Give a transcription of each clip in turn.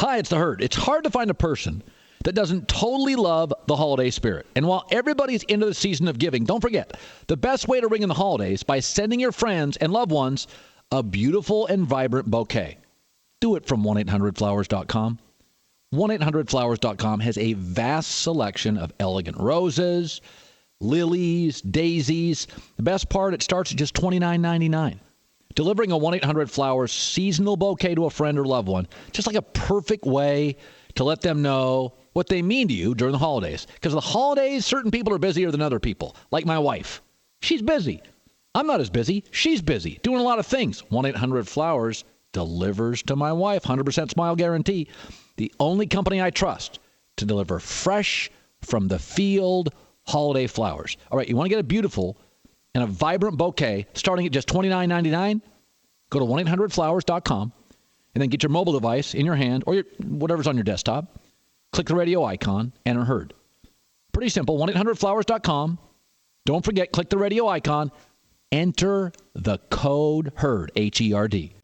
Hi, it's the Herd. It's hard to find a person that doesn't totally love the holiday spirit. And while everybody's into the season of giving, don't forget, the best way to ring in the holidays by sending your friends and loved ones a beautiful and vibrant bouquet. Do it from 1-800-Flowers.com. 1-800-Flowers.com has a vast selection of elegant roses, lilies, daisies. The best part, it starts at just $29.99. Delivering a 1-800-Flowers seasonal bouquet to a friend or loved one, just like a perfect way to let them know what they mean to you during the holidays. Because the holidays, certain people are busier than other people, like my wife. She's busy. I'm not as busy. She's busy, doing a lot of things. 1-800-Flowers delivers to my wife. 100% smile guarantee. The only company I trust to deliver fresh from the field holiday flowers. All right, you want to get a beautiful and a vibrant bouquet starting at just $29.99? Go to 1-800-Flowers.com and then get your mobile device in your hand or whatever's on your desktop. Click the radio icon, enter Herd. Pretty simple, 1-800-Flowers.com. Don't forget, click the radio icon, enter the code HERD, H-E-R-D.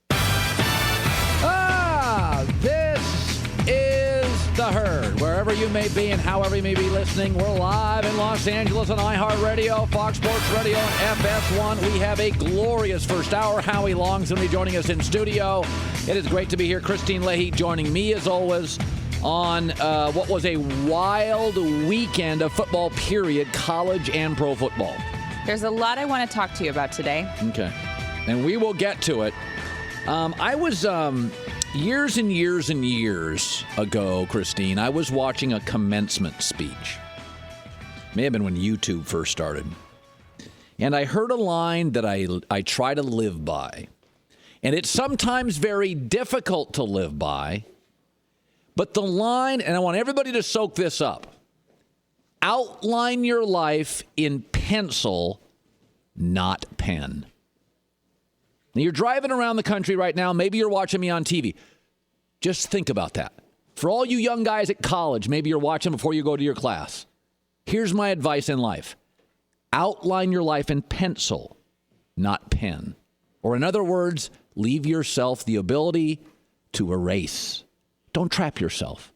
This is the Herd. Wherever you may be and however you may be listening, we're live in Los Angeles on iHeartRadio, Fox Sports Radio, and FS1. We have a glorious first hour. Howie Long's going to be joining us in studio. It is great to be here. Christine Leahy joining me as always on what was a wild weekend of football, period, college and pro football. There's a lot I want to talk to you about today. Okay. And we will get to it. I was years and years and years ago, Christine, I was watching a commencement speech. May have been when YouTube first started. And I heard a line that I try to live by. And it's sometimes very difficult to live by. But the line, and I want everybody to soak this up, outline your life in pencil, not pen. Now, you're driving around the country right now. Maybe you're watching me on TV. Just think about that. For all you young guys at college, maybe you're watching before you go to your class. Here's my advice in life. Outline your life in pencil, not pen. Or in other words, leave yourself the ability to erase. Don't trap yourself.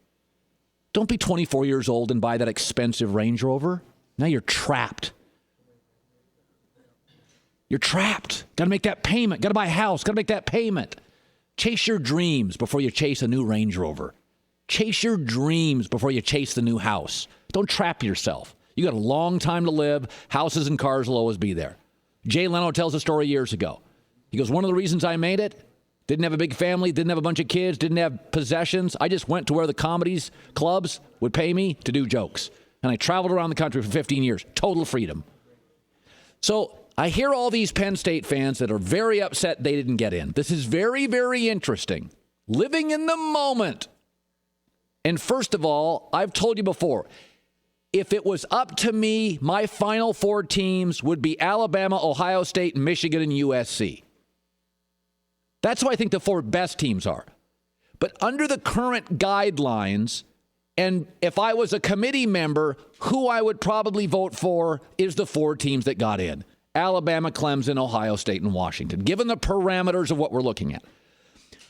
Don't be 24 years old and buy that expensive Range Rover. Now you're trapped. You're trapped. Got to make that payment. Got to buy a house. Got to make that payment. Chase your dreams before you chase a new Range Rover. Chase your dreams before you chase the new house. Don't trap yourself. You got a long time to live. Houses and cars will always be there. Jay Leno tells a story years ago. He goes, one of the reasons I made it, didn't have a big family, didn't have a bunch of kids, didn't have possessions. I just went to where the comedies clubs would pay me to do jokes. And I traveled around the country for 15 years. Total freedom. So I hear all these Penn State fans that are very upset they didn't get in. This is very, very interesting. Living in the moment. And first of all, I've told you before, if it was up to me, my Final Four teams would be Alabama, Ohio State, Michigan, and USC. That's who I think the four best teams are. But under the current guidelines, and if I was a committee member, who I would probably vote for is the four teams that got in. Alabama, Clemson, Ohio State, and Washington, given the parameters of what we're looking at.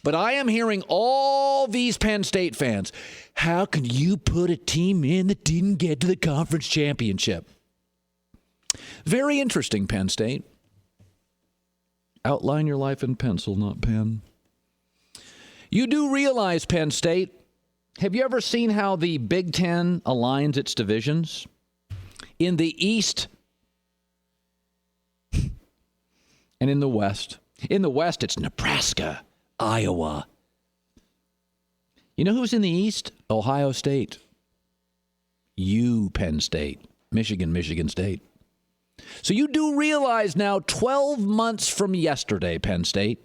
But I am hearing all these Penn State fans, how can you put a team in that didn't get to the conference championship? Very interesting, Penn State. Outline your life in pencil, not pen. You do realize, Penn State, have you ever seen how the Big Ten aligns its divisions? In the East and in the West. In the West, it's Nebraska, Iowa. You know who's in the East? Ohio State. Penn State. Michigan State. So you do realize now, 12 months from yesterday, Penn State,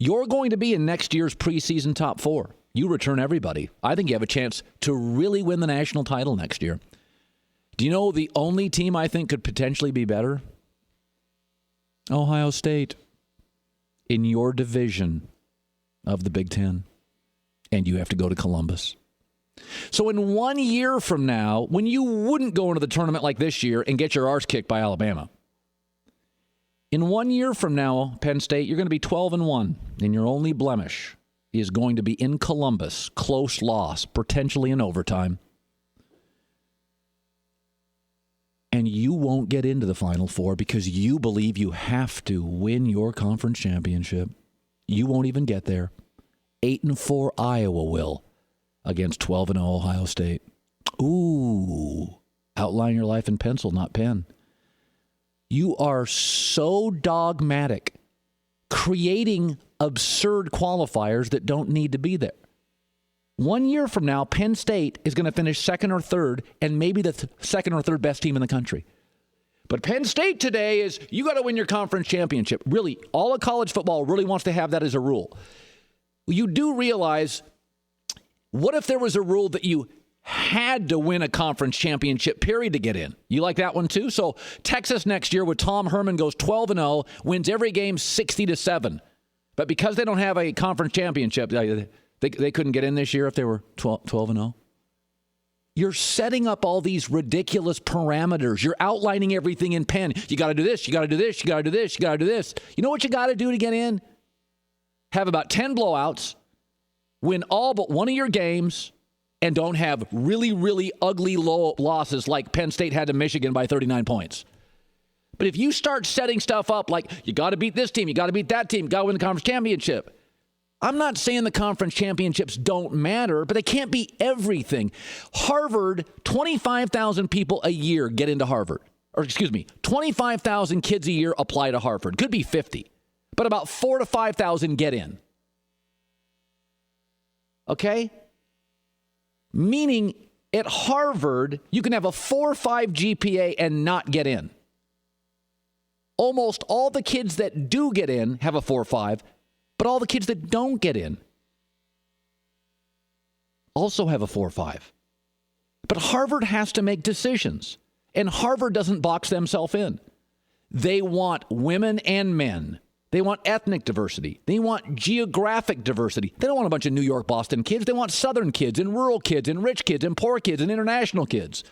you're going to be in next year's preseason top four. You return everybody. I think you have a chance to really win the national title next year. Do you know the only team I think could potentially be better? Ohio State. In your division of the Big Ten. And you have to go to Columbus. So in 1 year from now, when you wouldn't go into the tournament like this year and get your arse kicked by Alabama, in 1 year from now, Penn State, you're going to be 12-1, and your only blemish is going to be in Columbus, close loss, potentially in overtime. And you won't get into the Final Four because you believe you have to win your conference championship. You won't even get there. 8-4 Iowa will against 12-0 Ohio State. Ooh, outline your life in pencil, not pen. You are so dogmatic, creating absurd qualifiers that don't need to be there. 1 year from now, Penn State is going to finish second or third and maybe the second or third best team in the country. But Penn State today is, you got to win your conference championship. Really, all of college football really wants to have that as a rule. You do realize, what if there was a rule that you had to win a conference championship, period, to get in? You like that one too? So Texas next year with Tom Herman goes 12-0, wins every game 60-7. But because they don't have a conference championship, they couldn't get in this year if they were 12-0. You're setting up all these ridiculous parameters. You're outlining everything in pen. You got to do this, you got to do this, you got to do this, you got to do this. You know what you got to do to get in? Have about 10 blowouts, win all but one of your games, and don't have really, really ugly low losses like Penn State had to Michigan by 39 points. But if you start setting stuff up like, you got to beat this team, you got to beat that team, you got to win the conference championship. I'm not saying the conference championships don't matter, but they can't be everything. Harvard, 25,000 people a year get into Harvard. Or 25,000 kids a year apply to Harvard. Could be 50. But about 4,000 to 5,000 get in. Okay? Meaning at Harvard, you can have a 4.5 GPA and not get in. Almost all the kids that do get in have a 4.5, but all the kids that don't get in also have a 4.5. But Harvard has to make decisions, and Harvard doesn't box themselves in. They want women and men. They want ethnic diversity. They want geographic diversity. They don't want a bunch of New York, Boston kids. They want Southern kids and rural kids and rich kids and poor kids and international kids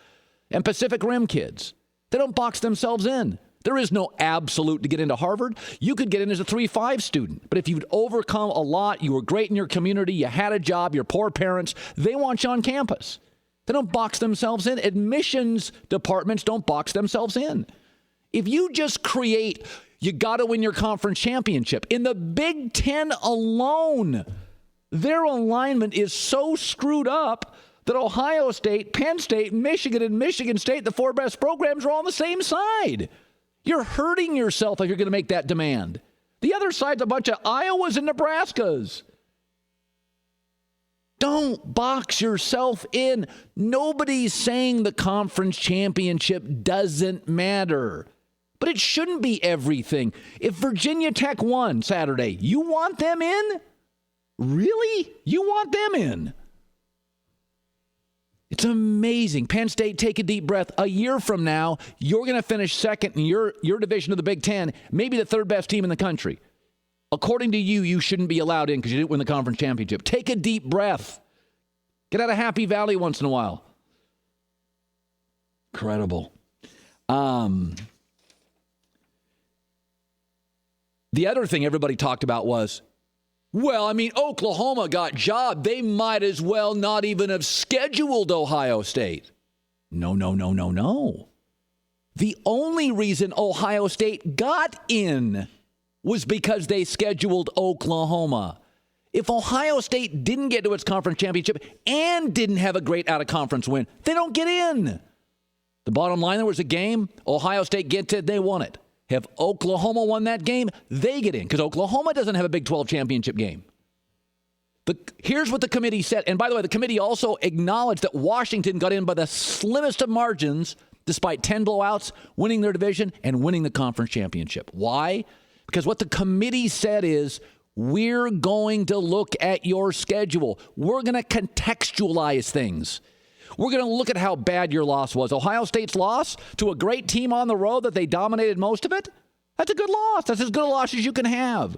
and Pacific Rim kids. They don't box themselves in. There is no absolute to get into Harvard. You could get in as a 3.5 student. But if you'd overcome a lot, you were great in your community, you had a job, your poor parents, they want you on campus. They don't box themselves in. Admissions departments don't box themselves in. If you just create, you got to win your conference championship. In the Big Ten alone, their alignment is so screwed up that Ohio State, Penn State, Michigan, and Michigan State, the four best programs, are all on the same side. You're hurting yourself if you're going to make that demand. The other side's a bunch of Iowas and Nebraskas. Don't box yourself in. Nobody's saying the conference championship doesn't matter. But it shouldn't be everything. If Virginia Tech won Saturday, you want them in? Really? You want them in? It's amazing. Penn State, take a deep breath. A year from now, you're going to finish second in your division of the Big Ten, maybe the third best team in the country. According to you, you shouldn't be allowed in because you didn't win the conference championship. Take a deep breath. Get out of Happy Valley once in a while. Incredible. The other thing everybody talked about was, well, I mean, Oklahoma got job. They might as well not even have scheduled Ohio State. No. The only reason Ohio State got in was because they scheduled Oklahoma. If Ohio State didn't get to its conference championship and didn't have a great out-of-conference win, they don't get in. The bottom line, there was a game, Ohio State gets it, they won it. Have Oklahoma won that game, they get in, because Oklahoma doesn't have a Big 12 championship game. Here's what the committee said. And by the way, the committee also acknowledged that Washington got in by the slimmest of margins, despite 10 blowouts, winning their division and winning the conference championship. Why? Because what the committee said is, we're going to look at your schedule. We're going to contextualize things. We're going to look at how bad your loss was. Ohio State's loss to a great team on the road that they dominated most of it, that's a good loss. That's as good a loss as you can have.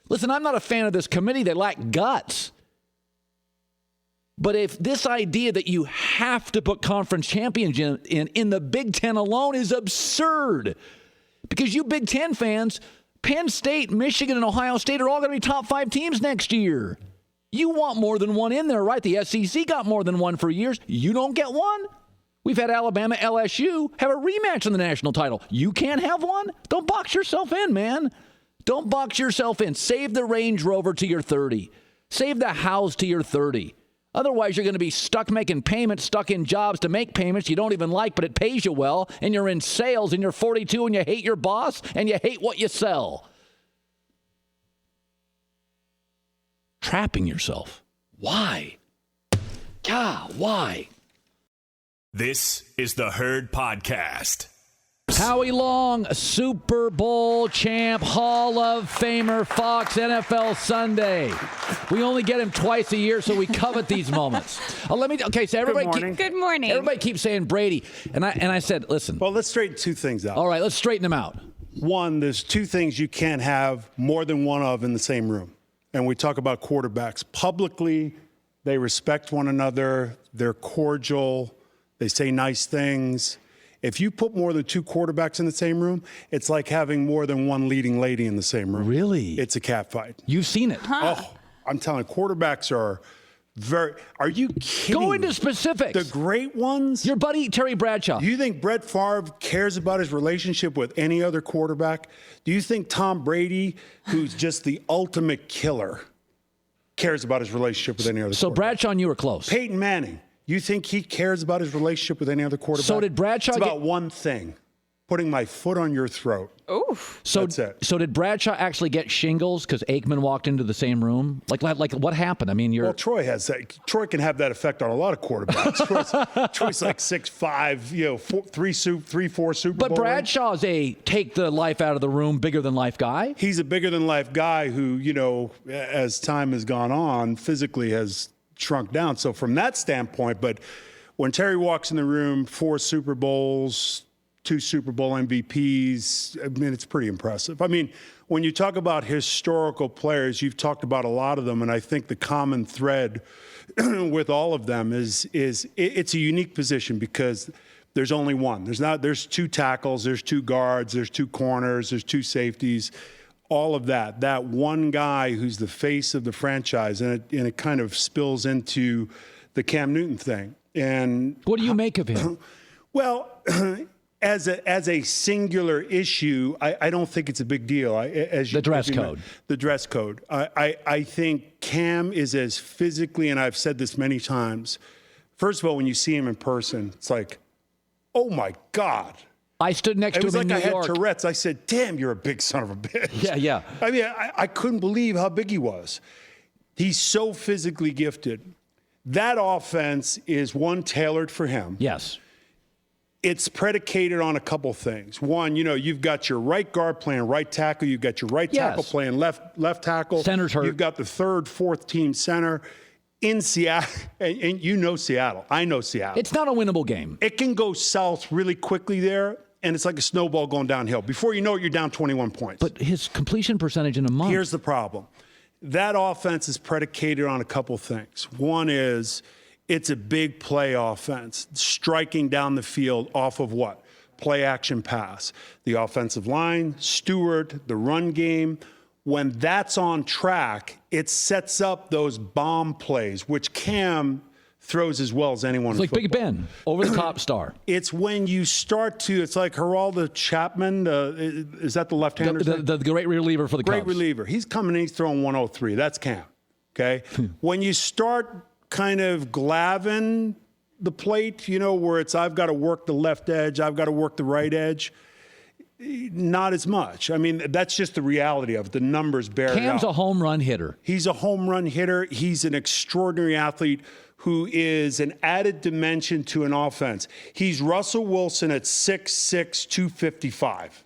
Listen, I'm not a fan of this committee. They lack guts. But if this idea that you have to put conference champions in the Big Ten alone is absurd, because you Big Ten fans, Penn State, Michigan, and Ohio State are all going to be top 5 teams next year. You want more than one in there, right? The SEC got more than one for years. You don't get one? We've had Alabama, LSU have a rematch in the national title. You can't have one? Don't box yourself in, man. Don't box yourself in. Save the Range Rover to your 30. Save the house to your 30. Otherwise, you're going to be stuck making payments, stuck in jobs to make payments you don't even like, but it pays you well, and you're in sales, and you're 42, and you hate your boss, and you hate what you sell. Trapping yourself. Why? God, why? This is the Herd Podcast. Howie Long, Super Bowl champ, Hall of Famer, Fox NFL Sunday. We only get him twice a year, so we covet these moments. So everybody, Good morning. Everybody keeps saying Brady, and I said, listen. Well, let's straighten two things out. All right, let's straighten them out. One, there's two things you can't have more than one of in the same room. And we talk about quarterbacks. Publicly, they respect one another. They're cordial. They say nice things. If you put more than two quarterbacks in the same room, it's like having more than one leading lady in the same room. Really? It's a catfight. You've seen it. Oh, I'm telling you, quarterbacks are very. Are you kidding? Go into specifics. The great ones? Your buddy Terry Bradshaw. Do you think Brett Favre cares about his relationship with any other quarterback? Do you think Tom Brady, who's just the ultimate killer, cares about his relationship with any other quarterback? So Bradshaw and you were close. Peyton Manning, you think he cares about his relationship with any other quarterback? So did Bradshaw It's about one thing, putting my foot on your throat. Oof. That's it. So did Bradshaw actually get shingles because Aikman walked into the same room? Like what happened? I mean, Well, Troy has that. Troy can have that effect on a lot of quarterbacks. Troy's like 6'5", 3-4 Super Bowl. But Bradshaw's a take the life out of the room, bigger than life guy. He's a bigger than life guy who, as time has gone on, physically has shrunk down. So from that standpoint, but when Terry walks in the room, 4 Super Bowls, 2 Super Bowl MVPs, I mean, it's pretty impressive. I mean, when you talk about historical players, you've talked about a lot of them, and I think the common thread with all of them is it's a unique position because there's only one. There's 2 tackles, there's 2 guards, there's 2 corners, there's 2 safeties, all of that. That one guy who's the face of the franchise, and it kind of spills into the Cam Newton thing. And what do you make of him? Well, as a singular issue, I don't think it's a big deal. The dress code. The dress code. I think Cam is as physically, and I've said this many times, first of all, when you see him in person, it's like, oh my God. I stood next to him in New York. It was like I had Tourette's. I said, damn, you're a big son of a bitch. Yeah. I mean, I couldn't believe how big he was. He's so physically gifted. That offense is one tailored for him. Yes. It's predicated on a couple things. One, you've got your right guard playing right tackle. You've got your right tackle playing left tackle. Center's hurt. You've got the 3rd, 4th team center in Seattle. And you know Seattle. I know Seattle. It's not a winnable game. It can go south really quickly there, and it's like a snowball going downhill. Before you know it, you're down 21 points. But his completion percentage in a month. Here's the problem. That offense is predicated on a couple things. One is it's a big play offense, striking down the field off of what? Play action pass. The offensive line, Stewart, the run game. When that's on track, it sets up those bomb plays, which Cam throws as well as anyone. It's like Big Ben, over the top star. It's when you start to, it's like Geraldo Chapman. Is that the left-hander? The great reliever for the Cubs. Great reliever. He's coming in, he's throwing 103. That's Cam. Okay? When you start kind of glaving the plate, where it's I've got to work the left edge, I've got to work the right edge, not as much. I mean, that's just the reality of it. The numbers bear it out. Cam's a home run hitter. He's a home run hitter. He's an extraordinary athlete who is an added dimension to an offense. He's Russell Wilson at 6'6", 255.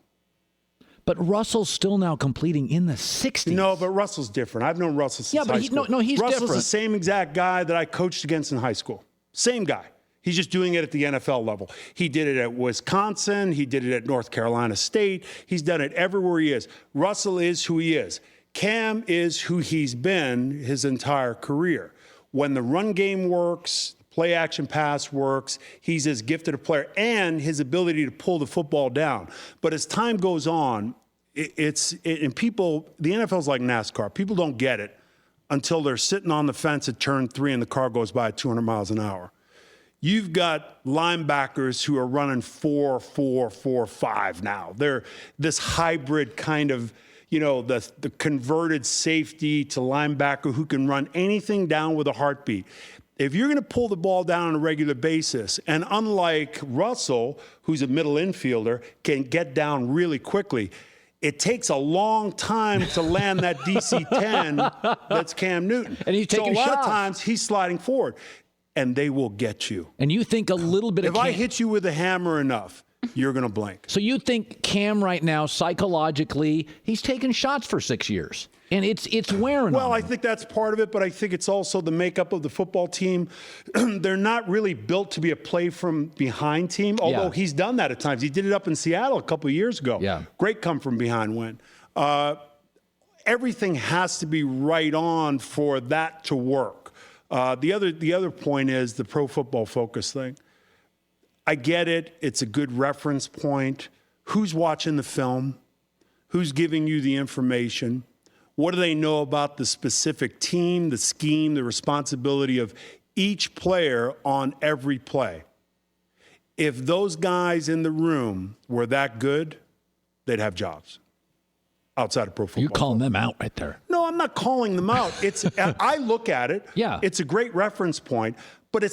But Russell's still now completing in the 60s. No, but Russell's different. I've known Russell since high school. He's Russell's different. The same exact guy that I coached against in high school. Same guy. He's just doing it at the NFL level. He did it at Wisconsin. He did it at North Carolina State. He's done it everywhere he is. Russell is who he is. Cam is who he's been his entire career. When the run game works, play action pass works, he's as gifted a player, and his ability to pull the football down. But as time goes on, and people, the NFL's like NASCAR. People don't get it until they're sitting on the fence at turn 3 and the car goes by at 200 miles an hour. You've got linebackers who are running 4-4-4-5 now. They're this hybrid kind of, the converted safety to linebacker who can run anything down with a heartbeat. If you're going to pull the ball down on a regular basis, and unlike Russell, who's a middle infielder, can get down really quickly, it takes a long time to land that DC-10 that's Cam Newton. And he's taking so a lot shots. of times he's sliding forward, and they will get you. And you think a little bit of If I hit you with a hammer enough, you're going to blink. So you think Cam right now, psychologically, he's taken shots for 6 years, and it's wearing Well, on I him. think that's part of it, but I think it's also the makeup of the football team. They're not really built to be a play from behind team, although he's done that at times. He did it up in Seattle a couple of years ago. Yeah. Great come from behind win. Everything has to be right on for that to work. The other point is the Pro Football Focus thing. I get it. It's a good reference point. Who's watching the film? Who's giving you the information? What do they know about the specific team, the scheme, the responsibility of each player on every play? If those guys in the room were that good, they'd have jobs outside of Pro Football. You're calling them out right there. No, I'm not calling them out. I look at it. Yeah. It's a great reference point, but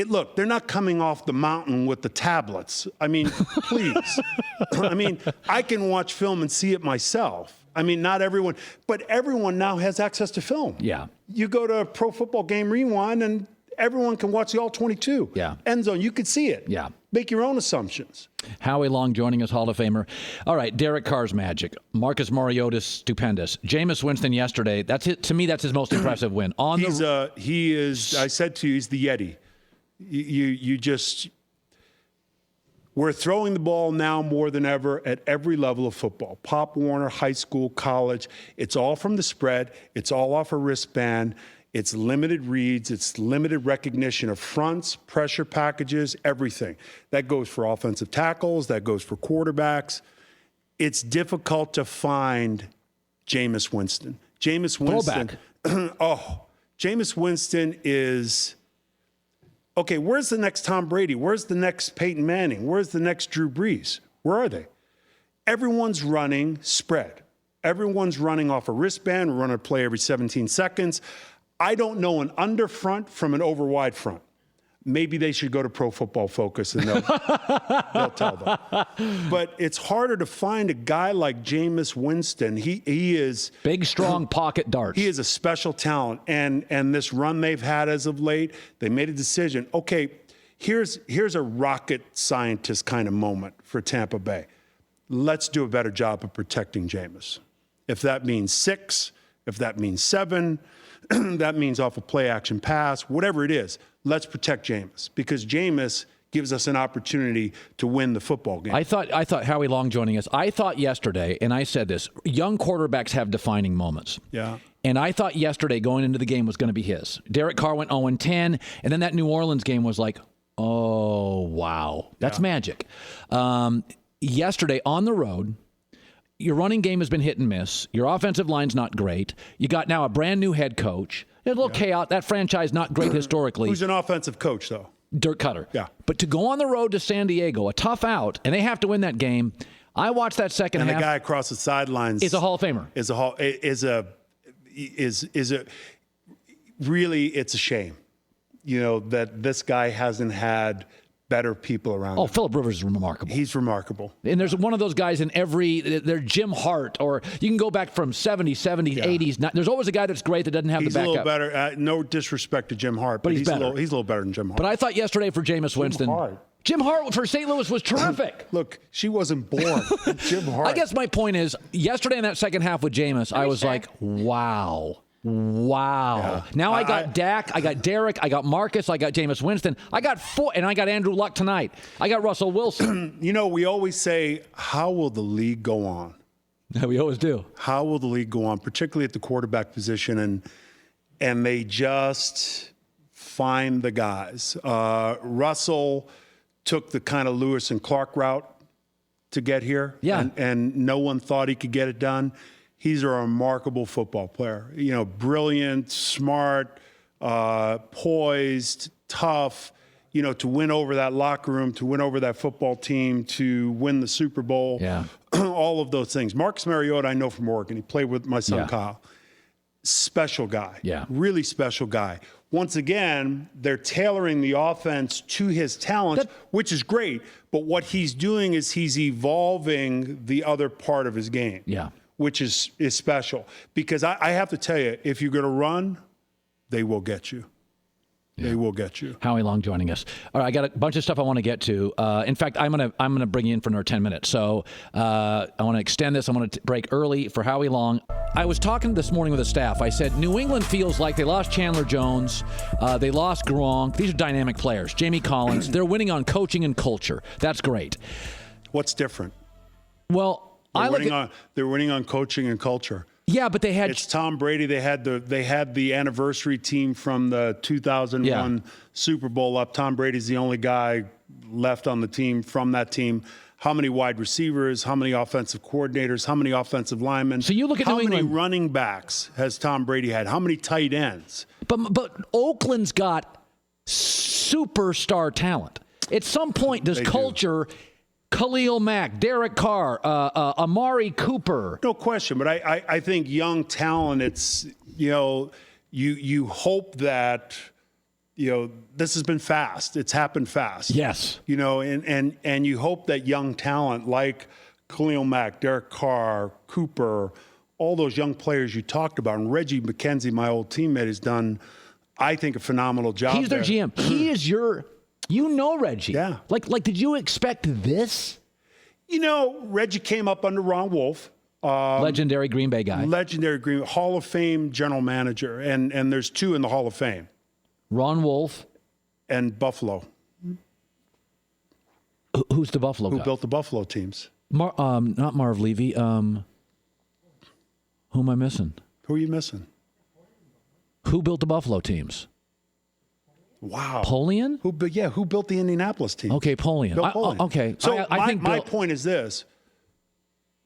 look, they're not coming off the mountain with the tablets. I mean, please. I mean, I can watch film and see it myself. I mean, not everyone, but everyone now has access to film. Yeah. You go to Pro Football Game Rewind and everyone can watch the all 22. Yeah. End zone, you could see it. Yeah. Make your own assumptions. Howie Long joining us, Hall of Famer. All right, Derek Carr's magic. Marcus Mariota's stupendous. Jameis Winston yesterday, that's it. To me, that's his most impressive win. He is, I said to you, he's the Yeti. We're throwing the ball now more than ever at every level of football. Pop Warner, high school, college. It's all from the spread. It's all off a wristband. It's limited reads. It's limited recognition of fronts, pressure packages, everything. That goes for offensive tackles. That goes for quarterbacks. It's difficult to find Jameis Winston. Jameis Winston. Jameis Winston is... Okay, where's the next Tom Brady? Where's the next Peyton Manning? Where's the next Drew Brees? Where are they? Everyone's running spread. Everyone's running off a wristband. We're running a play every 17 seconds. I don't know an under front from an over wide front. Maybe they should go to Pro Football Focus and they'll tell them. But it's harder to find a guy like Jameis Winston. He is big, strong pocket darts. He is a special talent. And this run they've had as of late, they made a decision. Okay, here's a rocket scientist kind of moment for Tampa Bay. Let's do a better job of protecting Jameis. If that means 6, if that means 7, that means off a play action pass, whatever it is, let's protect Jameis because Jameis gives us an opportunity to win the football game. I thought Howie Long joining us. I thought yesterday, and I said this, young quarterbacks have defining moments. Yeah. And I thought yesterday going into the game was going to be his. Derek Carr went 0-10, and then that New Orleans game was like, oh, wow. That's magic. Yesterday on the road, your running game has been hit and miss. Your offensive line's not great. You got now a brand new head coach. A little chaos. That franchise not great historically. Who's an offensive coach, though? Dirk Cutter. Yeah. But to go on the road to San Diego, a tough out, and they have to win that game. I watched that second half. And the guy across the sidelines is a Hall of Famer. Really, it's a shame, that this guy hasn't had better people around him. Phillip Rivers is remarkable. He's remarkable. And there's one of those guys in they're Jim Hart, or you can go back from 70s, 80s. There's always a guy that's great that doesn't have the backup. He's a little better. No disrespect to Jim Hart, but he's better. He's a little better than Jim Hart. But I thought yesterday for Jameis Winston. Jim Hart for St. Louis was terrific. Look, she wasn't born. Jim Hart. I guess my point is, yesterday in that second half with Jameis, I was like, wow. Yeah. Now I got Dak, I got Derek, I got Marcus, I got Jameis Winston. I got 4, and I got Andrew Luck tonight. I got Russell Wilson. We always say, how will the league go on? We always do. How will the league go on, particularly at the quarterback position? And they just find the guys. Russell took the kind of Lewis and Clark route to get here. Yeah. And no one thought he could get it done. he's a remarkable football player. You know, brilliant, smart, poised, tough, you know, to win over that locker room, to win over that football team, to win the Super Bowl, all of those things. Marcus Mariota, I know from Oregon. He played with my son, Kyle. Special guy. Yeah. Really special guy. Once again, they're tailoring the offense to his talents, which is great. But what he's doing is he's evolving the other part of his game. Yeah. Which is special. Because I have to tell you, if you're going to run, they will get you. Yeah. They will get you. Howie Long joining us. All right, I got a bunch of stuff I want to get to. In fact, I'm gonna bring you in for another 10 minutes. So I want to extend this. I want to break early for Howie Long. I was talking this morning with the staff. I said New England feels like they lost Chandler Jones, they lost Gronk. These are dynamic players. Jamie Collins. They're winning on coaching and culture. That's great. What's different? Well, they're winning on coaching and culture. Yeah, but it's Tom Brady. They had the anniversary team from the 2001 Super Bowl up. Tom Brady's the only guy left on the team from that team. How many wide receivers? How many offensive coordinators? How many offensive linemen? So you look at how New many England. Running backs has Tom Brady had? How many tight ends? But Oakland's got superstar talent. At some point, does culture? Khalil Mack, Derek Carr, Amari Cooper. No question, but I think young talent, it's, you know, you hope that, you know, this has been fast. It's happened fast. Yes. You know, and you hope that young talent like Khalil Mack, Derek Carr, Cooper, all those young players you talked about, and Reggie McKenzie, my old teammate, has done, I think, a phenomenal job. He's their GM. He is your... You know Reggie. Yeah. Like, did you expect this? You know, Reggie came up under Ron Wolf. Legendary Green Bay guy. Legendary Hall of Fame general manager. And there's two in the Hall of Fame. Ron Wolf. And Buffalo. Who's the Buffalo guy? Who built the Buffalo teams? Not Marv Levy. Who am I missing? Who are you missing? Who built the Buffalo teams? Wow. Polian? Who built the Indianapolis team? Okay, Polian. Okay. So I think my point is this.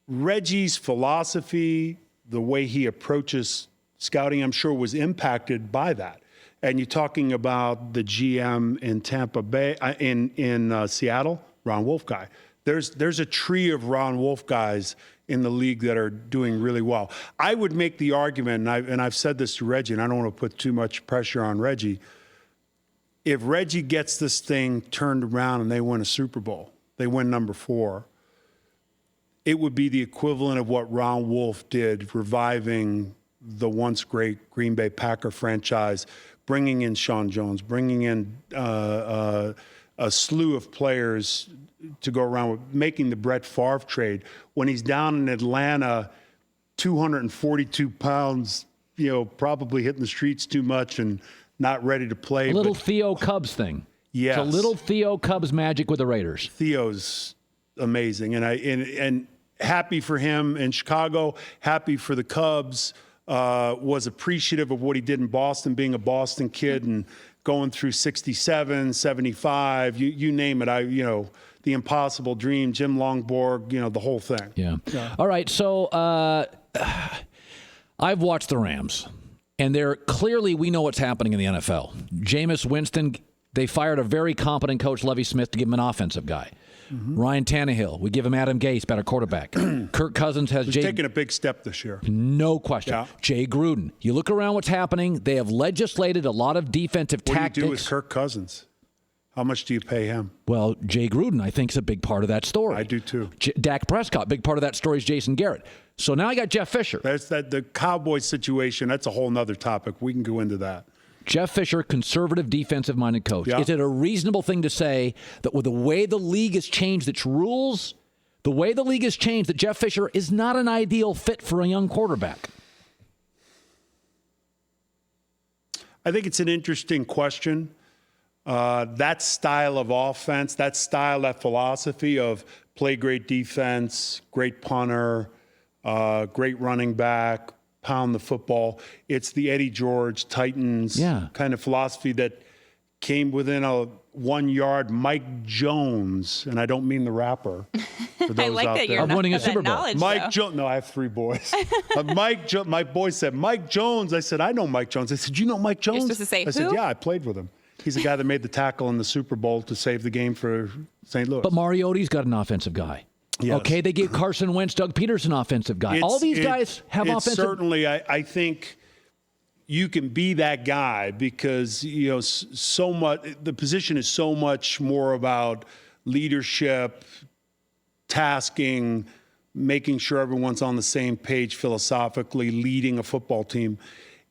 Reggie's philosophy, the way he approaches scouting, I'm sure was impacted by that. And you're talking about the GM in Tampa Bay, in Seattle, Ron Wolf guy. There's a tree of Ron Wolf guys in the league that are doing really well. I would make the argument, and I've said this to Reggie, and I don't want to put too much pressure on Reggie. If Reggie gets this thing turned around and they win a Super Bowl, they win number 4, it would be the equivalent of what Ron Wolf did, reviving the once great Green Bay Packer franchise, bringing in Sean Jones, bringing in a slew of players to go around with, making the Brett Favre trade. When he's down in Atlanta, 242 pounds, you know, probably hitting the streets too much and not ready to play. A little Theo Cubs thing. Yes. It's a little Theo Cubs magic with the Raiders. Theo's amazing. And happy for him in Chicago, happy for the Cubs, was appreciative of what he did in Boston, being a Boston kid and going through 67, 75, you name it. The Impossible Dream, Jim Longborg, the whole thing. Yeah. All right. So I've watched the Rams. And clearly we know what's happening in the NFL. Jameis Winston, they fired a very competent coach, Lovie Smith, to give him an offensive guy. Mm-hmm. Ryan Tannehill, we give him Adam Gase, better quarterback. Kirk Cousins has He's taking a big step this year. No question. Yeah. Jay Gruden. You look around what's happening. They have legislated a lot of defensive tactics. What do you do with Kirk Cousins? How much do you pay him? Well, Jay Gruden, I think, is a big part of that story. I do too. Dak Prescott, big part of that story is Jason Garrett. So now I got Jeff Fisher. The Cowboys situation, that's a whole nother topic. We can go into that. Jeff Fisher, conservative, defensive-minded coach. Yeah. Is it a reasonable thing to say that with the way the league has changed its rules, that Jeff Fisher is not an ideal fit for a young quarterback? I think it's an interesting question. That style of offense, that philosophy of play great defense, great punter, great running back, pound the football. It's the Eddie George Titans kind of philosophy that came within a 1 yard Mike Jones, and I don't mean the rapper, For those I like out that there. you're I'm winning a that Super Bowl. knowledge, Mike though. Jones. No, I have 3 boys. My boy said, Mike Jones. I said, I know Mike Jones. I said, you know Mike Jones? supposed to say, I said, who? yeah, I played with him. He's the guy that made the tackle in the Super Bowl to save the game for St. Louis. But Mariota's got an offensive guy. Yes. Okay, they gave Carson Wentz, Doug Peterson offensive guy. All these guys have offensive. Certainly, I think you can be that guy because so much. The position is so much more about leadership, tasking, making sure everyone's on the same page philosophically, leading a football team.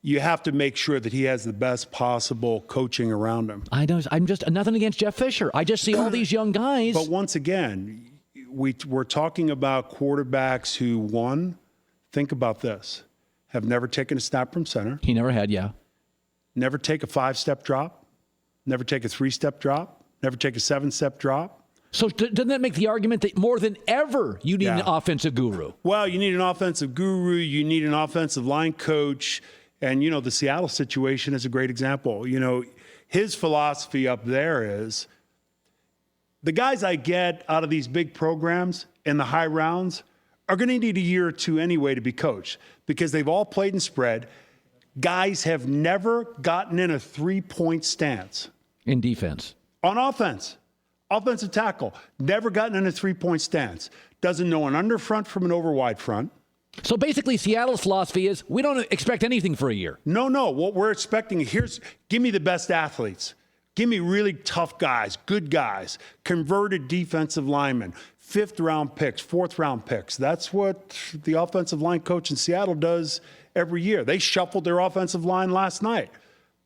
You have to make sure that he has the best possible coaching around him. I know. I'm just nothing against Jeff Fisher. I just see all these young guys. But once again, we're talking about quarterbacks who, one, think about this, have never taken a snap from center, He never had, yeah. never take a 5-step drop, never take a 3-step drop, never take a 7-step drop. So doesn't that make the argument that more than ever you need an Yeah. offensive guru? Well, you need an offensive guru, you need an offensive line coach, and, the Seattle situation is a great example. His philosophy up there is the guys I get out of these big programs in the high rounds are going to need a year or two anyway to be coached because they've all played in spread. Guys have never gotten in a 3-point stance. In defense. On offense. Offensive tackle. Never gotten in a 3-point stance. Doesn't know an under front from an over wide front. So basically, Seattle's philosophy is we don't expect anything for a year. No. What we're expecting give me the best athletes. Give me really tough guys, good guys, converted defensive linemen, 5th-round picks, 4th-round picks. That's what the offensive line coach in Seattle does every year. They shuffled their offensive line last night.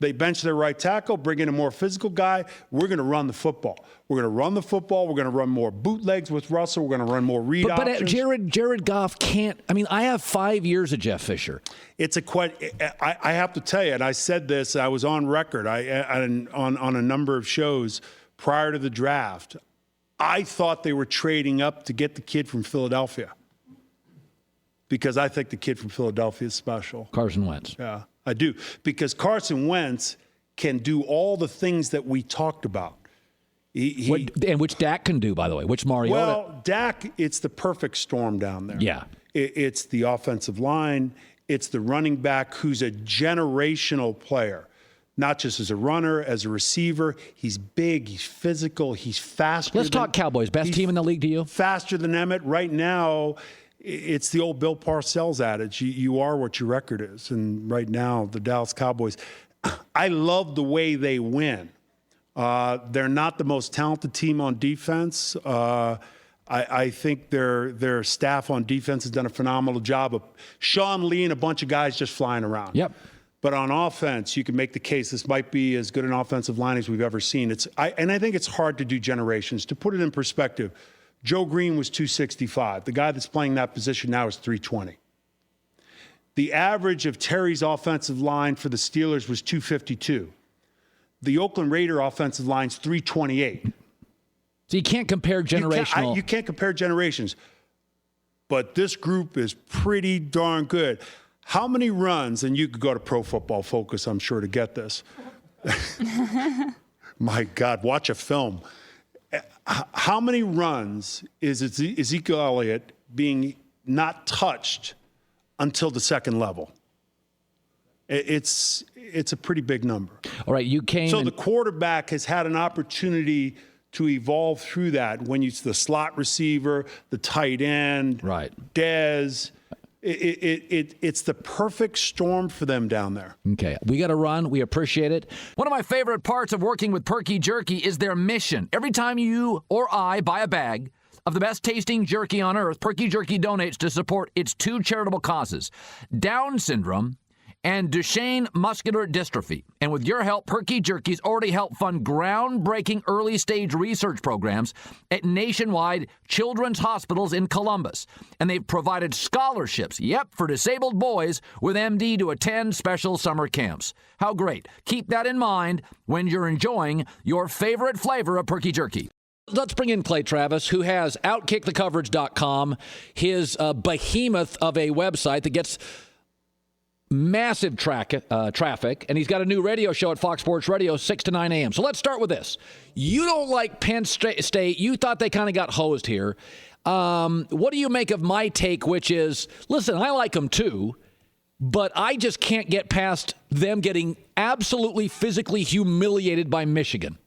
They benched their right tackle, bring in a more physical guy. We're going to run the football. We're going to run the football. We're going to run more bootlegs with Russell. We're going to run more read options. But Jared Goff can't. I mean, I have 5 years of Jeff Fisher. I have to tell you, and I said this, I was on record on a number of shows prior to the draft. I thought they were trading up to get the kid from Philadelphia because I think the kid from Philadelphia is special. Carson Wentz. Yeah, I do. Because Carson Wentz can do all the things that we talked about. And which Dak can do, by the way, which Mariota. Well, Dak, it's the perfect storm down there. Yeah. It's the offensive line. It's the running back who's a generational player, not just as a runner, as a receiver. He's big. He's physical. He's faster. Let's talk Cowboys. Best team in the league to you? Faster than Emmett. Right now, it's the old Bill Parcells adage. You are what your record is. And right now, the Dallas Cowboys, I love the way they win. They're not the most talented team on defense. I think their staff on defense has done a phenomenal job of Sean Lee and a bunch of guys just flying around. Yep. But on offense, you can make the case this might be as good an offensive line as we've ever seen. I think it's hard to do generations. To put it in perspective, Joe Green was 265. The guy that's playing that position now is 320. The average of Terry's offensive line for the Steelers was 252. The Oakland Raider offensive line's 328. So you can't compare generational. You can't compare generations. But this group is pretty darn good. How many runs, and you could go to Pro Football Focus, I'm sure, to get this. My God, watch a film. How many runs is Ezekiel Elliott being not touched until the second level? It's a pretty big number. All right, you came. So the quarterback has had an opportunity to evolve through that when it's the slot receiver, the tight end, right? Dez. It's the perfect storm for them down there. Okay, we got to run. We appreciate it. One of my favorite parts of working with Perky Jerky is their mission. Every time you or I buy a bag of the best tasting jerky on earth, Perky Jerky donates to support its 2 charitable causes: Down syndrome and Duchenne muscular dystrophy. And with your help, Perky Jerky's already helped fund groundbreaking early-stage research programs at nationwide children's hospitals in Columbus. And they've provided scholarships, for disabled boys with MD to attend special summer camps. How great. Keep that in mind when you're enjoying your favorite flavor of Perky Jerky. Let's bring in Clay Travis, who has OutkickTheCoverage.com, his behemoth of a website that gets massive traffic, and he's got a new radio show at Fox Sports Radio, 6 to 9 a.m. So let's start with this. You don't like Penn State. You thought they kind of got hosed here. What do you make of my take, which is, listen, I like them too, but I just can't get past them getting absolutely physically humiliated by Michigan.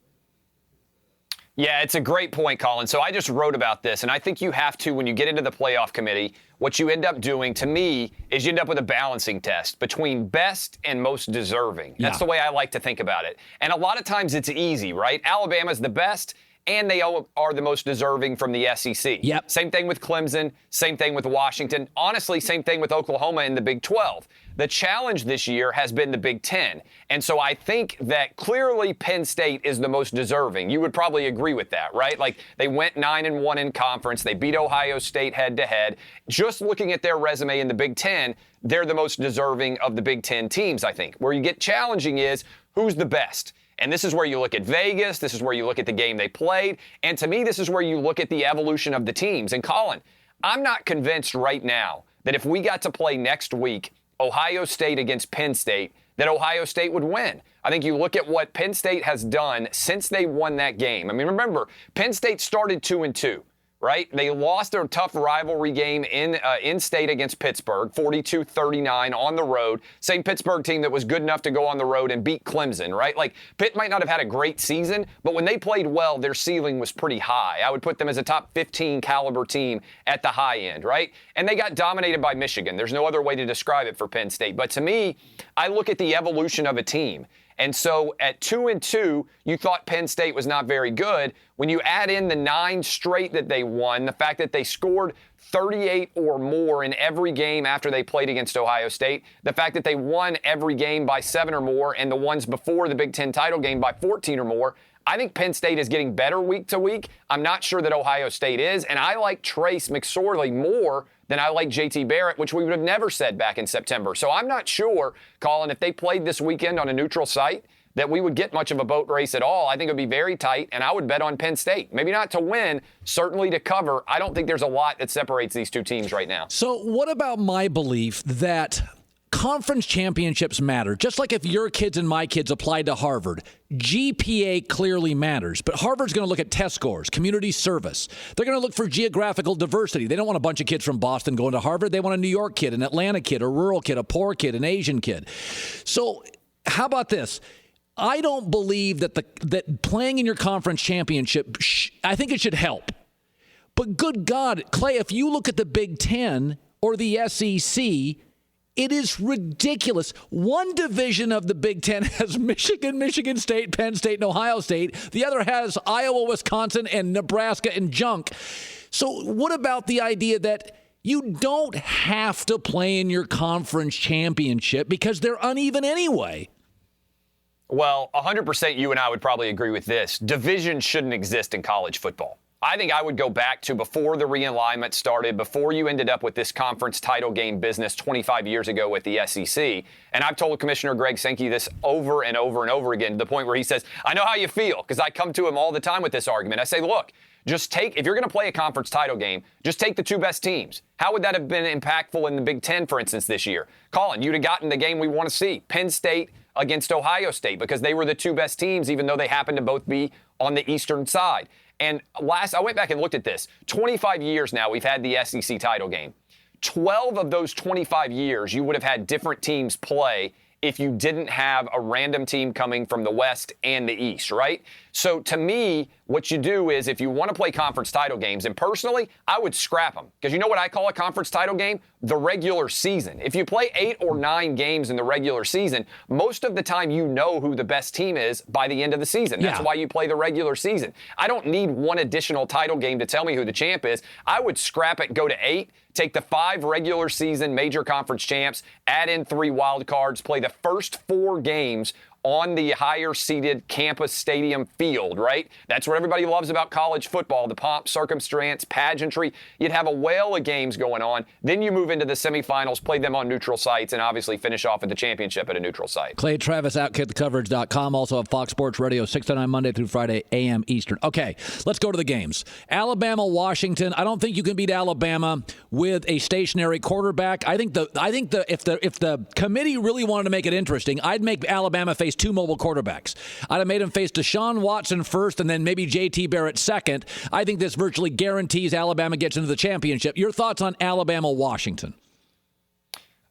Yeah, it's a great point, Colin. So I just wrote about this, and I think you have to, when you get into the playoff committee, what you end up doing, to me, is you end up with a balancing test between best and most deserving. That's the way I like to think about it. And a lot of times it's easy, right? Alabama's the best, and they are the most deserving from the SEC. Yep. Same thing with Clemson, same thing with Washington. Honestly, same thing with Oklahoma in the Big 12. The challenge this year has been the Big 10. And so I think that clearly Penn State is the most deserving. You would probably agree with that, right? Like, they went 9-1 in conference. They beat Ohio State head-to-head. Just looking at their resume in the Big 10, they're the most deserving of the Big 10 teams, I think. Where you get challenging is, who's the best? And this is where you look at Vegas. This is where you look at the game they played. And to me, this is where you look at the evolution of the teams. And Colin, I'm not convinced right now that if we got to play next week Ohio State against Penn State, that Ohio State would win. I think you look at what Penn State has done since they won that game. I mean, remember, Penn State started 2-2. Right? They lost their tough rivalry game in state against Pittsburgh, 42-39 on the road. Same Pittsburgh team that was good enough to go on the road and beat Clemson, right? Like, Pitt might not have had a great season, but when they played well, their ceiling was pretty high. I would put them as a top 15 caliber team at the high end, right? And they got dominated by Michigan. There's no other way to describe it for Penn State. But to me, I look at the evolution of a team. And so at 2-2, you thought Penn State was not very good. When you add in the 9 straight that they won, the fact that they scored 38 or more in every game after they played against Ohio State, the fact that they won every game by 7 or more, and the ones before the Big Ten title game by 14 or more, I think Penn State is getting better week to week. I'm not sure that Ohio State is, and I like Trace McSorley more than I like JT Barrett, which we would have never said back in September. So I'm not sure, Colin, if they played this weekend on a neutral site, that we would get much of a boat race at all. I think it would be very tight, and I would bet on Penn State. Maybe not to win, certainly to cover. I don't think there's a lot that separates these two teams right now. So what about my belief that conference championships matter? Just like if your kids and my kids applied to Harvard, GPA clearly matters. But Harvard's going to look at test scores, community service. They're going to look for geographical diversity. They don't want a bunch of kids from Boston going to Harvard. They want a New York kid, an Atlanta kid, a rural kid, a poor kid, an Asian kid. So how about this? I don't believe that playing in your conference championship, I think it should help. But good God, Clay, if you look at the Big Ten or the SEC, it is ridiculous. One division of the Big Ten has Michigan, Michigan State, Penn State, and Ohio State. The other has Iowa, Wisconsin, and Nebraska and junk. So what about the idea that you don't have to play in your conference championship because they're uneven anyway? Well, 100% you and I would probably agree with this. Division shouldn't exist in college football. I think I would go back to before the realignment started, before you ended up with this conference title game business 25 years ago with the SEC. And I've told Commissioner Greg Sankey this over and over and over again, to the point where he says, I know how you feel, because I come to him all the time with this argument. I say, look, just if you're going to play a conference title game, just take the 2 best teams. How would that have been impactful in the Big Ten, for instance, this year? Colin, you'd have gotten the game we want to see, Penn State against Ohio State, because they were the 2 best teams, even though they happened to both be on the eastern side. And I went back and looked at this. 25 years now we've had the SEC title game. 12 of those 25 years you would have had different teams play if you didn't have a random team coming from the West and the East, right? So to me, what you do is if you want to play conference title games, and personally, I would scrap them. Because you know what I call a conference title game? The regular season. If you play 8 or 9 games in the regular season, most of the time you know who the best team is by the end of the season. That's why you play the regular season. I don't need one additional title game to tell me who the champ is. I would scrap it, go to 8, take the 5 regular season major conference champs, add in 3 wild cards, play the first 4 games on the higher-seeded campus stadium field, right? That's what everybody loves about college football, the pomp, circumstance, pageantry. You'd have a whale of games going on. Then you move into the semifinals, play them on neutral sites, and obviously finish off with the championship at a neutral site. Clay Travis, OutkickTheCoverage.com. Also on Fox Sports Radio, 6 to 9 Monday through Friday, a.m. Eastern. Okay, let's go to the games. Alabama, Washington. I don't think you can beat Alabama with a stationary quarterback. I think if the committee really wanted to make it interesting, I'd make Alabama face two mobile quarterbacks. I'd have made him face Deshaun Watson first and then maybe J.T. Barrett second. I think this virtually guarantees Alabama gets into the championship. Your thoughts on Alabama, Washington?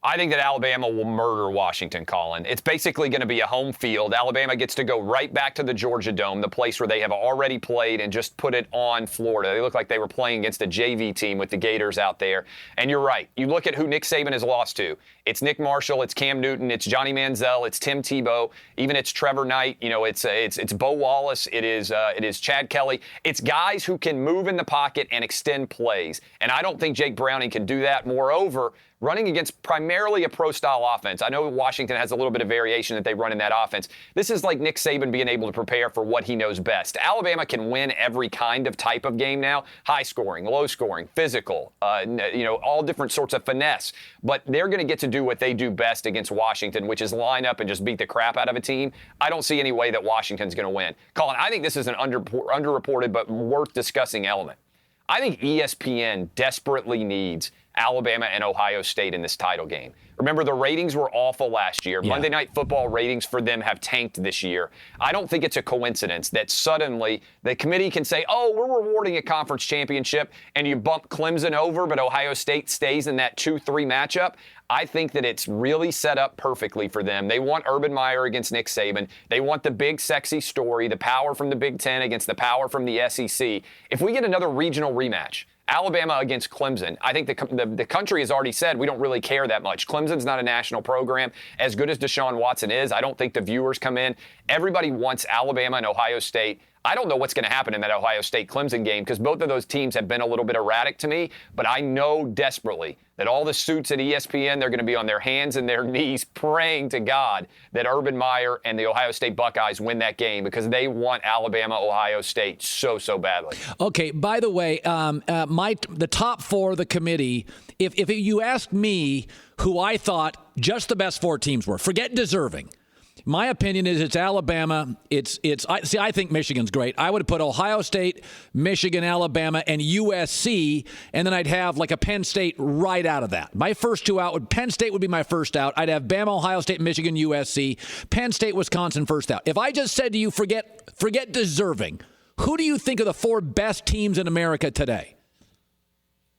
I think that Alabama will murder Washington, Colin. It's basically going to be a home field. Alabama gets to go right back to the Georgia Dome, the place where they have already played, and just put it on Florida. They look like they were playing against a JV team with the Gators out there. And you're right. You look at who Nick Saban has lost to. It's Nick Marshall, it's Cam Newton, it's Johnny Manziel, it's Tim Tebow, even it's Trevor Knight. You know, it's Bo Wallace, it is Chad Kelly. It's guys who can move in the pocket and extend plays. And I don't think Jake Browning can do that. Moreover, running against primarily a pro-style offense. I know Washington has a little bit of variation that they run in that offense. This is like Nick Saban being able to prepare for what he knows best. Alabama can win every kind of type of game now. High scoring, low scoring, physical, all different sorts of finesse. But they're going to get to do what they do best against Washington, which is line up and just beat the crap out of a team. I don't see any way that Washington's going to win. Colin, I think this is an underreported but worth discussing element. I think ESPN desperately needs Alabama and Ohio State in this title game. Remember, the ratings were awful last year. Yeah. Monday Night Football ratings for them have tanked this year. I don't think it's a coincidence that suddenly the committee can say, oh, we're rewarding a conference championship, and you bump Clemson over, but Ohio State stays in that 2-3 matchup. I think that it's really set up perfectly for them. They want Urban Meyer against Nick Saban. They want the big, sexy story, the power from the Big Ten against the power from the SEC. If we get another regional rematch, Alabama against Clemson, I think the country has already said we don't really care that much. Clemson's not a national program. As good as Deshaun Watson is, I don't think the viewers come in. Everybody wants Alabama and Ohio State. I don't know what's going to happen in that Ohio State-Clemson game because both of those teams have been a little bit erratic to me, but I know desperately that all the suits at ESPN, they're going to be on their hands and their knees praying to God that Urban Meyer and the Ohio State Buckeyes win that game because they want Alabama, Ohio State so badly. Okay, by the way, the top four of the committee, if you ask me who I thought just the best four teams were, forget deserving. My opinion is it's Alabama. I think Michigan's great. I would have put Ohio State, Michigan, Alabama, and USC, and then I'd have like a Penn State right out of that. My first two out, Penn State would be my first out. I'd have Bama, Ohio State, Michigan, USC, Penn State, Wisconsin first out. If I just said to you, forget deserving, who do you think are the four best teams in America today?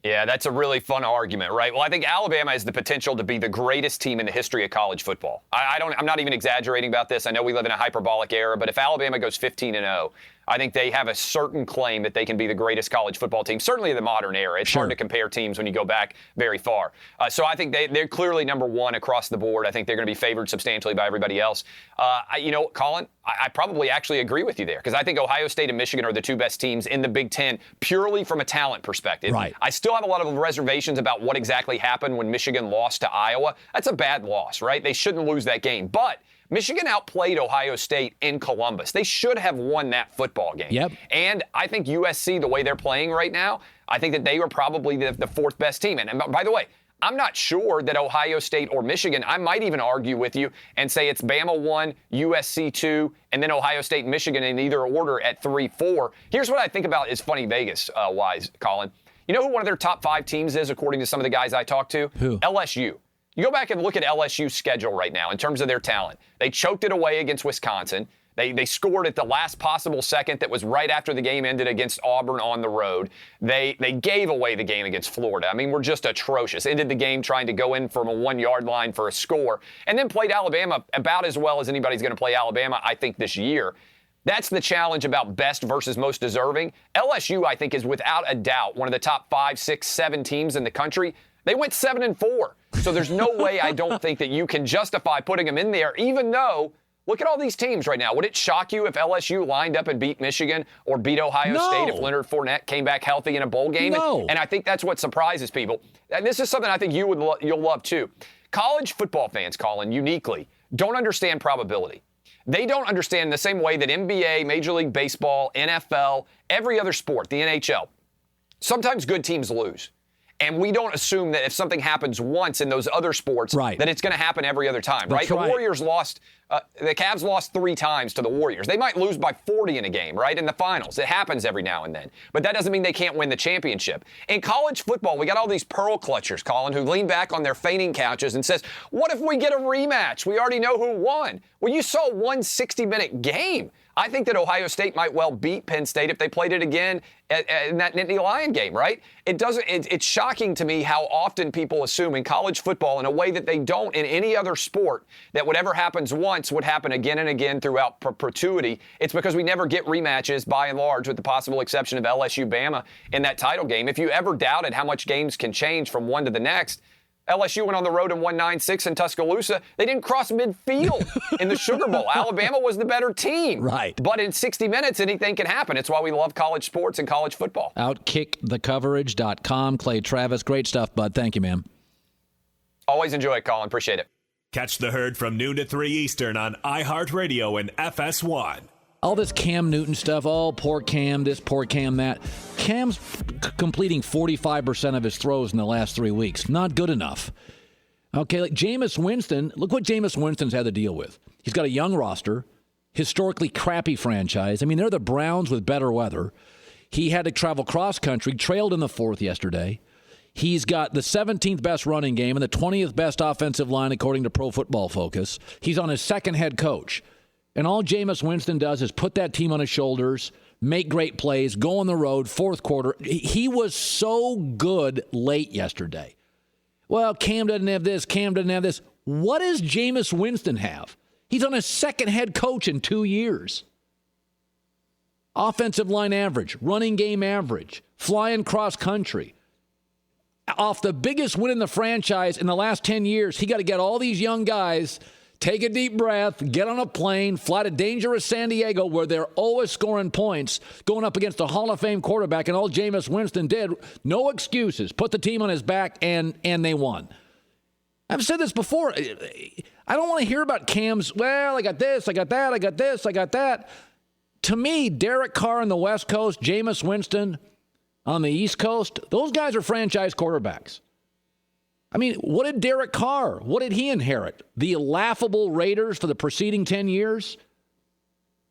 Yeah, that's a really fun argument, right? Well, I think Alabama has the potential to be the greatest team in the history of college football. I'm not even exaggerating about this. I know we live in a hyperbolic era, but if Alabama goes 15-0, I think they have a certain claim that they can be the greatest college football team, certainly in the modern era. It's hard to compare teams when you go back very far. So I think they're clearly number one across the board. I think they're going to be favored substantially by everybody else. Colin, I probably actually agree with you there because I think Ohio State and Michigan are the two best teams in the Big Ten purely from a talent perspective. Right. I still have a lot of reservations about what exactly happened when Michigan lost to Iowa. That's a bad loss, right? They shouldn't lose that game. But Michigan outplayed Ohio State in Columbus. They should have won that football game. Yep. And I think USC, the way they're playing right now, I think that they are probably the fourth best team. And by the way, I'm not sure that Ohio State or Michigan, I might even argue with you and say it's Bama 1, USC 2, and then Ohio State and Michigan in either order at 3-4. Here's what I think about is funny Vegas-wise, Colin. You know who one of their top 5 teams is, according to some of the guys I talked to? Who? LSU. You go back and look at LSU's schedule right now in terms of their talent. They choked it away against Wisconsin. They scored at the last possible second that was right after the game ended against Auburn on the road. They gave away the game against Florida. I mean, we're just atrocious. Ended the game trying to go in from a 1-yard line for a score, and then played Alabama about as well as anybody's going to play Alabama, I think, this year. That's the challenge about best versus most deserving. LSU, I think, is without a doubt one of the top 5, 6, 7 teams in the country. They went 7-4. So there's no way I don't think that you can justify putting them in there, even though, look at all these teams right now. Would it shock you if LSU lined up and beat Michigan or beat Ohio State if Leonard Fournette came back healthy in a bowl game? No. And I think that's what surprises people. And this is something I think you'll love too. College football fans, Colin, uniquely, don't understand probability. They don't understand the same way that NBA, Major League Baseball, NFL, every other sport, the NHL, sometimes good teams lose. And we don't assume that if something happens once in those other sports, that it's going to happen every other time, right? The Warriors lost, the Cavs lost 3 times to the Warriors. They might lose by 40 in a game, right, in the finals. It happens every now and then. But that doesn't mean they can't win the championship. In college football, we got all these pearl clutchers, Colin, who lean back on their fainting couches and says, what if we get a rematch? We already know who won. Well, you saw one 60-minute game. I think that Ohio State might well beat Penn State if they played it again in that Nittany Lion game, right? It's shocking to me how often people assume in college football in a way that they don't in any other sport that whatever happens once would happen again and again throughout perpetuity. It's because we never get rematches by and large, with the possible exception of LSU-Bama in that title game. If you ever doubted how much games can change from one to the next, LSU went on the road and won 9-6 in Tuscaloosa. They didn't cross midfield in the Sugar Bowl. Alabama was the better team. Right. But in 60 minutes, anything can happen. It's why we love college sports and college football. Outkickthecoverage.com. Clay Travis, great stuff, bud. Thank you, man. Always enjoy it, Colin. Appreciate it. Catch the Herd from noon to 3 Eastern on iHeartRadio and FS1. All this Cam Newton stuff, poor Cam, this, poor Cam, that. Cam's completing 45% of his throws in the last 3 weeks. Not good enough. Okay, like Jameis Winston, look what Jameis Winston's had to deal with. He's got a young roster, historically crappy franchise. I mean, they're the Browns with better weather. He had to travel cross-country, trailed in the 4th yesterday. He's got the 17th best running game and the 20th best offensive line, according to Pro Football Focus. He's on his second head coach. And all Jameis Winston does is put that team on his shoulders, make great plays, go on the road, 4th quarter. He was so good late yesterday. Well, Cam doesn't have this, Cam doesn't have this. What does Jameis Winston have? He's on his second head coach in 2 years. Offensive line average, running game average, flying cross country. Off the biggest win in the franchise in the last 10 years, he got to get all these young guys, take a deep breath, get on a plane, fly to dangerous San Diego where they're always scoring points, going up against a Hall of Fame quarterback, and all Jameis Winston did, no excuses, put the team on his back, and they won. I've said this before. I don't want to hear about Cam's, well, I got this, I got that, I got this, I got that. To me, Derek Carr on the West Coast, Jameis Winston on the East Coast, those guys are franchise quarterbacks. I mean, what did Derek Carr, what did he inherit? The laughable Raiders for the preceding 10 years?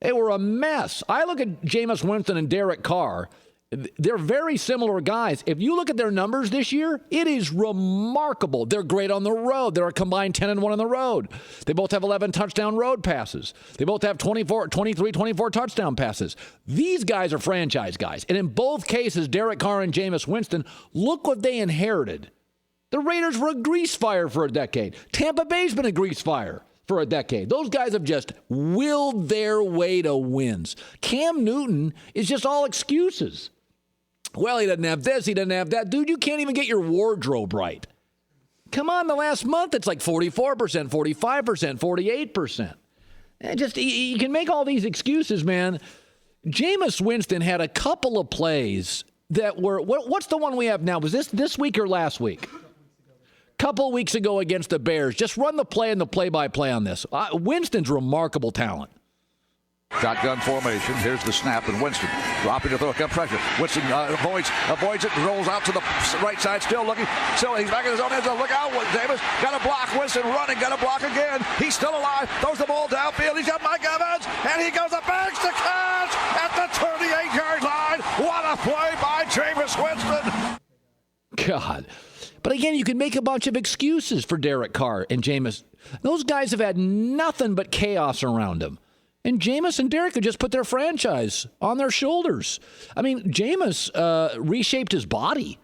They were a mess. I look at Jameis Winston and Derek Carr. They're very similar guys. If you look at their numbers this year, it is remarkable. They're great on the road. They're a combined 10-1 on the road. They both have 11 touchdown road passes. They both have 24 touchdown passes. These guys are franchise guys. And in both cases, Derek Carr and Jameis Winston, look what they inherited. The Raiders were a grease fire for a decade. Tampa Bay's been a grease fire for a decade. Those guys have just willed their way to wins. Cam Newton is just all excuses. Well, he doesn't have this, he doesn't have that. Dude, you can't even get your wardrobe right. Come on, the last month it's like 44%, 45%, 48%. You can make all these excuses, man. Jameis Winston had a couple of plays that were, what's the one we have now? Was this week or last week? Couple weeks ago against the Bears. Just run the play and the play-by-play on this. Winston's remarkable talent. Shotgun formation. Here's the snap, and Winston dropping to throw, come pressure. Winston avoids it, rolls out to the right side, still looking. Still, he's back in his own end zone. Look out, Davis. Got a block. Winston running, got a block again. He's still alive. Throws the ball downfield. He's got Mike Evans, and he goes up, banks to catch at the 38-yard line. What a play by Jameis Winston. God. But again, you can make a bunch of excuses for Derek Carr and Jameis. Those guys have had nothing but chaos around them. And Jameis and Derek have just put their franchise on their shoulders. I mean, Jameis reshaped his body.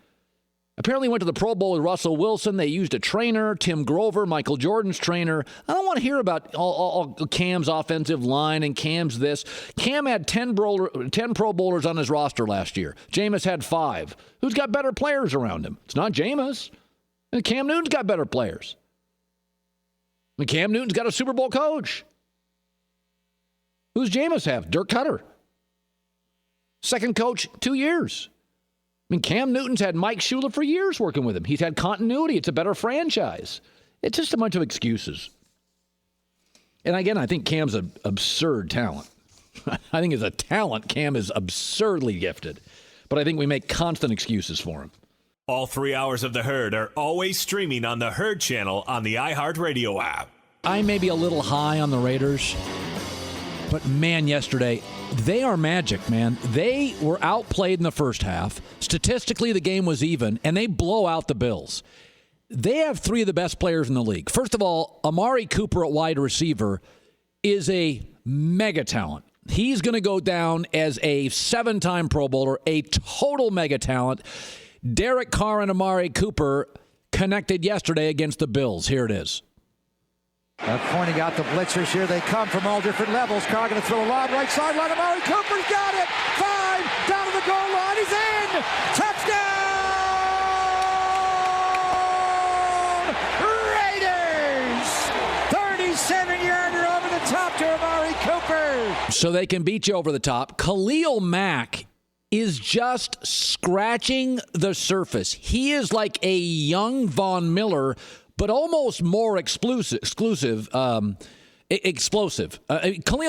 Apparently went to the Pro Bowl with Russell Wilson. They used a trainer, Tim Grover, Michael Jordan's trainer. I don't want to hear about all Cam's offensive line and Cam's this. Cam had 10 Pro Bowlers on his roster last year. Jameis had 5. Who's got better players around him? It's not Jameis. And Cam Newton's got better players. And Cam Newton's got a Super Bowl coach. Who's Jameis have? Dirk Cutter. Second coach, 2 years. I mean, Cam Newton's had Mike Shula for years working with him. He's had continuity. It's a better franchise. It's just a bunch of excuses. And again, I think Cam's an absurd talent. I think as a talent, Cam is absurdly gifted. But I think we make constant excuses for him. All 3 hours of The Herd are always streaming on the Herd channel on the iHeartRadio app. I may be a little high on the Raiders, but man, yesterday, they are magic, man. They were outplayed in the first half. Statistically, the game was even, and they blow out the Bills. They have 3 of the best players in the league. First of all, Amari Cooper at wide receiver is a mega talent. He's going to go down as a 7-time Pro Bowler, a total mega talent. Derek Carr and Amari Cooper connected yesterday against the Bills. Here it is. Pointing out the blitzers here. They come from all different levels. Carr going to throw a lob right sideline. Amari Cooper's got it. 5 down to the goal line. He's in. Touchdown! Raiders! 37-yarder over the top to Amari Cooper. So they can beat you over the top. Khalil Mack is just scratching the surface. He is like a young Von Miller, but almost more explosive. Khalil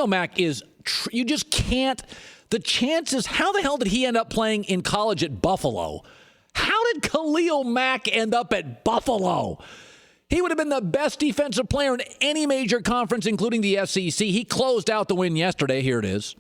Mack is, you just can't, the chances, how the hell did he end up playing in college at Buffalo? How did Khalil Mack end up at Buffalo? He would have been the best defensive player in any major conference, including the SEC. He closed out the win yesterday. Here it is.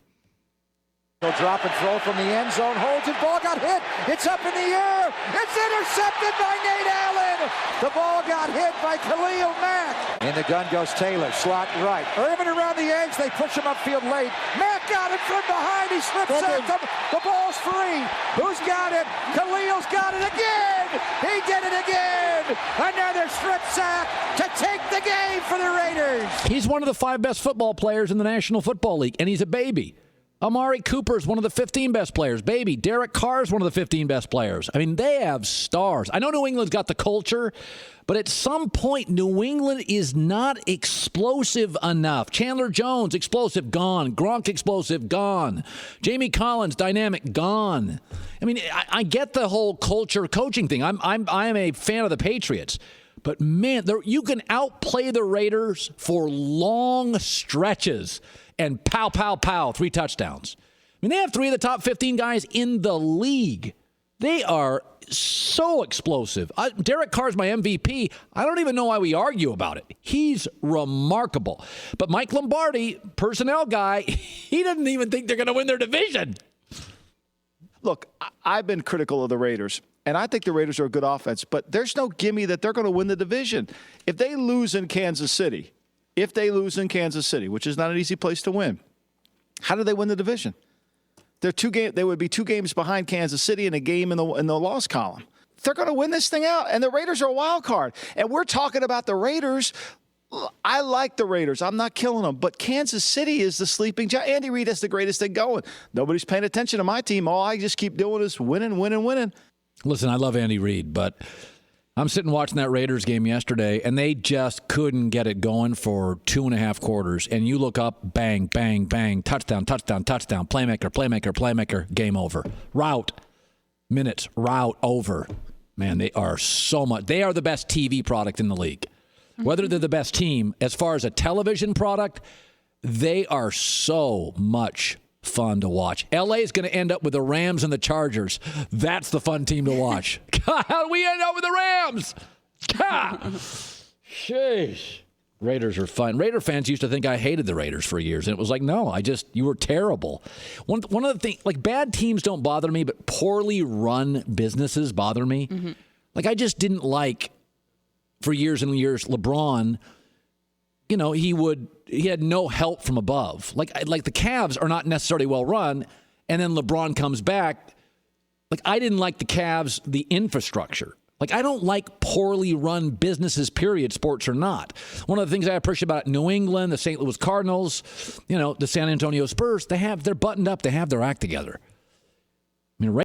He'll drop and throw from the end zone. Holds it. Ball got hit. It's up in the air. It's intercepted by Nate Allen. The ball got hit by Khalil Mack. In the gun goes Taylor. Slot right. Irvin around the edge. They push him upfield late. Mack got it from behind. He slips sacked him. The ball's free. Who's got it? Khalil's got it again. He did it again. Another strip sack to take the game for the Raiders. He's one of the 5 best football players in the National Football League, and he's a baby. Amari Cooper is one of the 15 best players. Baby, Derek Carr is one of the 15 best players. I mean, they have stars. I know New England's got the culture, but at some point, New England is not explosive enough. Chandler Jones, explosive, gone. Gronk, explosive, gone. Jamie Collins, dynamic, gone. I mean, I get the whole culture coaching thing. I'm a fan of the Patriots. But, man, you can outplay the Raiders for long stretches. And pow, pow, pow, 3 touchdowns. I mean, they have 3 of the top 15 guys in the league. They are so explosive. Derek Carr's my MVP. I don't even know why we argue about it. He's remarkable. But Mike Lombardi, personnel guy, he doesn't even think they're going to win their division. Look, I've been critical of the Raiders, and I think the Raiders are a good offense, but there's no gimme that they're going to win the division. If they lose in Kansas City, which is not an easy place to win, how do they win the division? They would be 2 games behind Kansas City and a game in the loss column. They're going to win this thing out, and the Raiders are a wild card. And we're talking about the Raiders. I like the Raiders. I'm not killing them. But Kansas City is the sleeping giant. Andy Reid has the greatest thing going. Nobody's paying attention to my team. All I just keep doing is winning. Listen, I love Andy Reid, but I'm sitting watching that Raiders game yesterday, and they just couldn't get it going for 2.5 quarters. And you look up, bang, bang, bang, touchdown, touchdown, touchdown, playmaker, game over. Route, minutes, route over. Man, they are so much. They are the best TV product in the league. Whether they're the best team, as far as a television product, they are so much fun to watch. LA is going to end up with the Rams and the Chargers. That's the fun team to watch. God, how did we end up with the Rams? God. Sheesh. Raiders are fun. Raider fans used to think I hated the Raiders for years, and it was like, no, you were terrible. One of the things, like, bad teams don't bother me, but poorly run businesses bother me. Mm-hmm. Like, I just didn't like, for years and years, LeBron, you know, he had no help from above. Like the Cavs are not necessarily well run, and then LeBron comes back. Like, I didn't like the Cavs, the infrastructure. Like, I don't like poorly run businesses, period, sports or not. One of the things I appreciate about New England, the St. Louis Cardinals, you know, the San Antonio Spurs, they're buttoned up. They have their act together. I mean,